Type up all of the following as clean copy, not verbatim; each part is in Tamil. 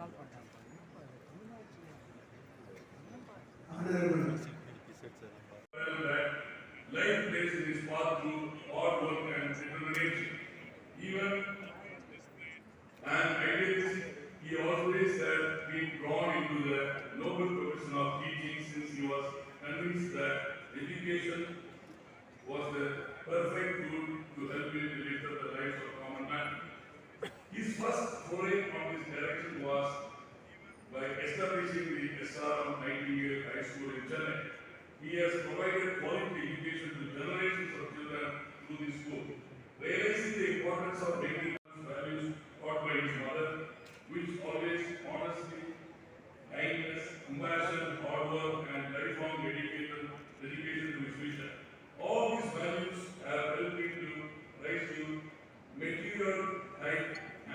Life plays in his path through hard work and determination. Even an idealist, he always had been drawn into the noble profession of teaching since he was convinced that education was the perfect tool to help him to lift up the lives of common man. His first foray on this direction was by establishing the SRM Nightingale High School in Chennai. He has provided quality education to generations of children through this school. Realizing the importance of bringing values taught by his mother, which always honesty, kindness, compassion, hard work, and lifelong dedication to his vision. All these values have helped him to rise to material height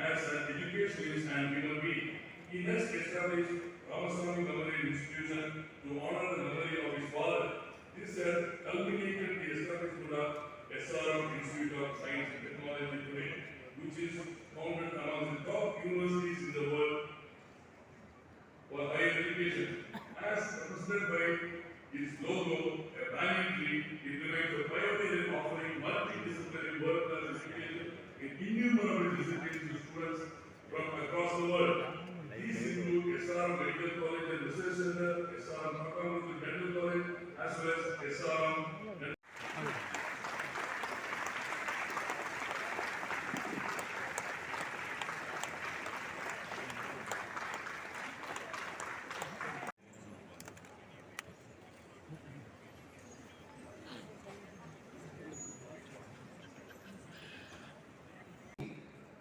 as an educationist and human being. He next established Ramaswamy Memorial Institution to honor the memory of his father. This has culminated the establishment of SRM Institute of Science and Technology today, which is counted among the top universities in the world for higher education. As represented by its logo, a banyan tree, it remains a pioneer in offering multidisciplinary world-class education in innumerable disciplines to students from across the world. These include SRM Medical College and Research Center, SRM Pathology Dental College, as well as SRM Dental.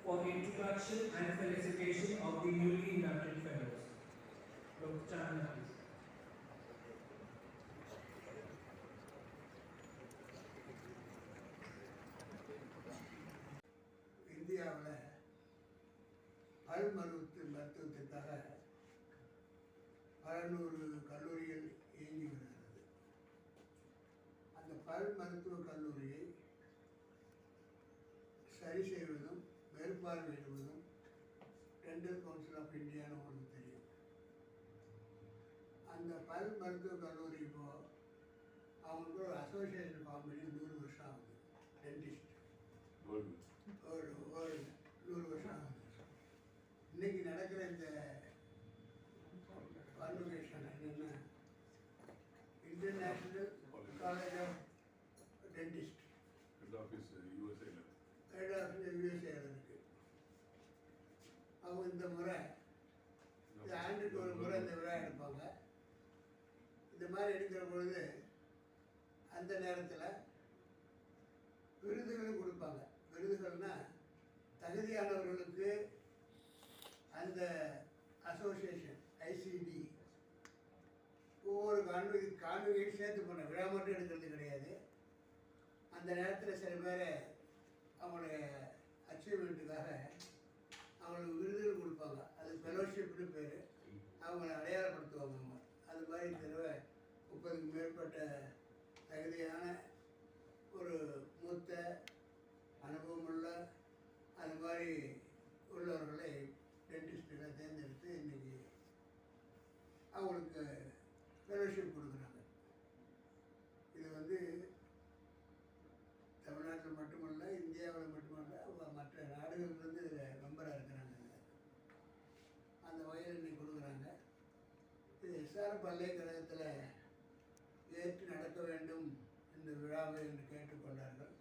For introduction and felicitation of the newly inducted fellows. Dr. Chandra, please. இந்தியாவில் பல் மருத்துவத்திற்காக பல நூறு கல்லூரிகள் இயங்கி வருகிறது. அந்த பல் மருத்துவக் கல்லூரியை சரி செய்வதும் மேற்பார்வையிடுவதும் டென்டல் கவுன்சில் ஆஃப் இந்தியான்னு உங்களுக்கு தெரியும். அந்த பல் மருத்துவக் கல்லூரி இப்போ அவங்களுக்கு ஒரு அசோசியேஷன் ஃபார்ம் பண்ணி 100 வருஷம் ஆகுது. டென்டிஸ்ட் ஒரு 100 வருஷம் ஆகுது. இன்னைக்கு நடக்கிற இந்த கான்வொகேஷன் என்னென்னா international college of dentist head office யூஎஸ்ஏல இருக்கு. அவங்க இந்த முறை இந்த ஆண்டுக்கு ஒரு முறை இந்த விழா எடுப்பாங்க. இந்த மாதிரி எடுக்கிற பொழுது அந்த நேரத்தில் விருதுகளும் கொடுப்பாங்க. விருதுகள்னா தகுதியானவர்களுக்கு அந்த அசோசியேஷன் ஐசிடி ஒவ்வொரு கான்வெகேட் சேர்த்து பண்ண விழா மட்டும் எடுக்கிறது கிடையாது. அந்த நேரத்தில் சில பேரை அவங்களுடைய அச்சீவ்மெண்ட்டுக்காக அவங்களுக்கு விருதுகள் கொடுப்பாங்க. அது ஃபெலோஷிப்னு பேர். அவங்கள அடையாளப்படுத்துவாங்க. அவங்க அது மாதிரி தடவை 30க்கும் மேற்பட்ட தகுதியான ஒரு மூத்த அனுபவமுள்ள அது மாதிரி உள்ளவர்களை டென்டிஸ்டுகளை தேர்ந்தெடுத்து இன்றைக்கி அவங்களுக்கு ஃபெலோஷிப் கொடுக்குறாங்க. இது வந்து தமிழ்நாட்டில் மட்டுமல்ல, இந்தியாவில் மட்டுமல்ல, மற்ற நாடுகள்லேருந்து இதில் மெம்பராக இருக்கிறாங்க. அந்த வகையில் இன்னைக்கு கொடுக்குறாங்க. இது எஸ்ஆர்எம் பல்கலைக்கழகத்தில் ஏற்று நடக்க வேண்டும் இந்த விழாவை என்று கேட்டுக்கொண்டார்கள்.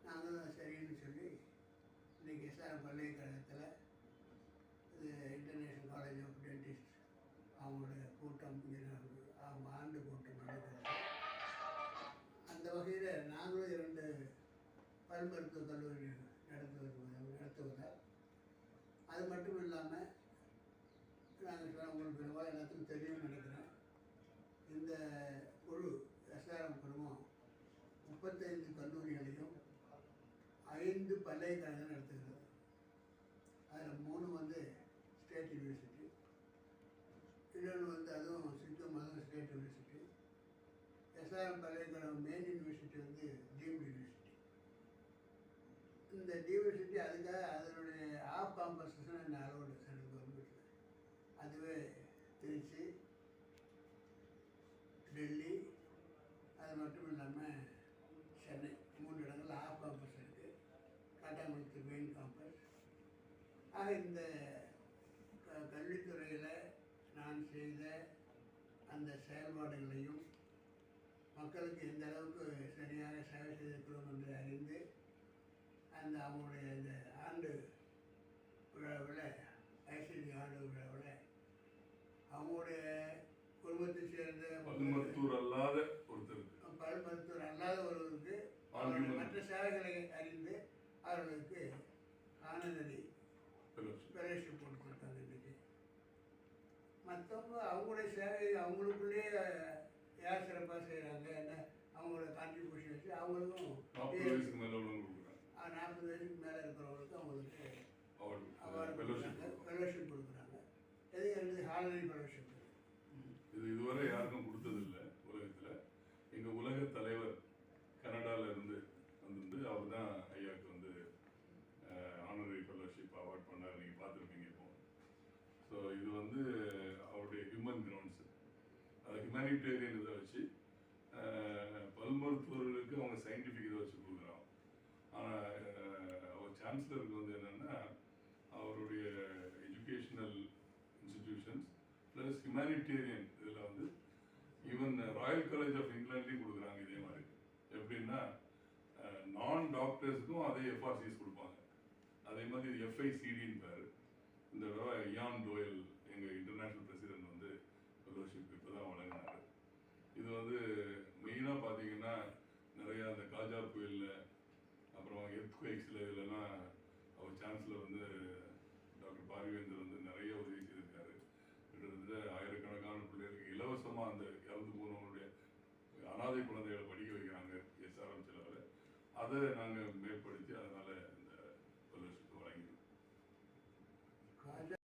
நாங்களும் சரின்னு சொல்லி இன்றைக்கி எஸ்ஆர்எம் பல்கலைக்கழகத்தில் இது இன்டர்நேஷ்னல் காலேஜ் ஆஃப் டென்டிஸ்ட் அவங்களுடைய கூட்டம் அவங்க ஆண்டு கூட்டம் நடக்கிறது. அந்த வகையில் நாங்களும் 2 பல் மருத்துவக் கல்லூரி நடத்துவதால் அது மட்டும் இல்லாமல் நாங்கள் உங்களுக்கு எல்லாத்துக்கும் தெரியும்னு நினைக்கிறேன். இந்த குழு எஸ்ஆர்எம் குழுமம் 35 கல்லூரிகளையும் 5 பல்கலைக்கழகம் நடத்துகிறது. அதில் 3 வந்து ஸ்டேட் யூனிவர்சிட்டி, இன்னொன்று வந்து அதுவும் சிக்கம் அதுவும் ஸ்டேட் யூனிவர்சிட்டி. எஸ்ஆர்எம் பல்கலைக்கழகம் மெயின் யூனிவர்சிட்டி வந்து டீம்டு யூனிவர்சிட்டி. இந்த யூனிவர்சிட்டி அதுக்காக அதனுடைய half compensation allowed central government. அதுவே திருச்சி, டெல்லி, அது மட்டும் இல்லாமல் சென்னை 3 இடங்கள் ஆஃப் கேம்பஸ் இருக்குது. காட்டாங்குளத்து மெயின் கேம்பஸ். ஆக இந்த கல்வித்துறையில் நான் செய்த அந்த செயல்பாடுகளையும் மக்களுக்கு எந்த அளவுக்கு சரியாக சேவை செய்திருக்கிறோம் என்று அறிந்து அந்த அவங்களுடைய இந்த ஆண்டு விழாவில் ஐசிடி ஆண்டு விழாவில் அவங்களுடைய குடும்பத்தை சேர்ந்த பல்மருத்துவர் அல்லாத ஒருத்தருக்கு பல்மருத்துவர் அல்லாத ஒருவருக்கு அவருடைய மற்ற சேவைகளை அறிந்து அவர்களுக்கு ஆனந்தடி ஃபெலோஷிப் போட்டு கொடுத்தாங்க. இன்னைக்கு மற்றவங்க அவங்களுடைய சேவை அவங்களுக்குள்ளேயே யார் சிறப்பாக செய்கிறாங்க என்ன அவங்களோட கான்ட்ரிபியூஷன் வச்சு அவங்களுக்கும் 40 வயசுக்கு மேலே இருக்கிறவங்களுக்கு அவங்களுக்கு அவார்டு கொடுக்குறாங்க, ஃபெலோஷிப் கொடுக்குறாங்க. எதுக்கு ஹானரரி ஃபெலோஷிப் இது இதுவரை யாருக்கும் கொடுத்ததில்லை உலகத்தில். எங்கள் உலக தலைவர் கனடாவில் இருந்து வந்து அவர் தான் ஐயாவுக்கு வந்து ஆனரரி ஃபெலோஷிப் அவார்ட் பண்ணார். நீங்கள் பார்த்துருப்பீங்க இப்போ. ஸோ இது வந்து அவருடைய ஹியூமன் கிரவுண்ட்ஸு, அதை ஹியூமனிடேரியன் இதை வச்சு பல்மருத்துவர்களுக்கு அவங்க சயின்டிஃபிக் இதை வச்சு கொடுக்குறோம். ஆனால் அவர் சான்சலருக்கு வந்து என்னென்னா அவருடைய எஜுகேஷ்னல் இன்ஸ்டிடியூஷன்ஸ் ப்ளஸ் ஹியூமனிடேரியன் இதில் வந்து ஈவன் ராயல் காலேஜ் ஆஃப் இங்கிலாண்ட்லேயும் கொடுக்குறாங்க. இதே மாதிரி எப்படின்னா நான் டாக்டர்ஸுக்கும் அதே எஃப்ஆர்சிஎஸ் கொடுப்பாங்க. அதே மாதிரி எஃப்ஐசிடின்னு பேர். இந்த தடவை இயான் டோயல் எங்கள் இன்டர்நேஷ்னல் பிரசிடென்ட் வந்து ஃபெலோஷிப் இப்போ தான் வழங்கினார். இது வந்து மெயினாக பார்த்தீங்கன்னா நிறையா அந்த காஜா புயலில் அப்புறம் எர்த்குவேக்ஸில் இதெல்லாம் அவர் சான்சலர் வந்து டாக்டர் பார்வேந்தர் வந்து நிறைய உதவி செய்திருக்காரு. கிட்டத்தட்ட ஆயிரக்கணக்கான பிள்ளைகளுக்கு இலவசமாக அந்த இறந்து போனவங்களுடைய அனாதை குழந்தைகளை படிக்க வைக்கிறாங்க எஸ்ஆர்எம் செலவில். அதை நாங்கள் மேற்படுத்தி அதனால்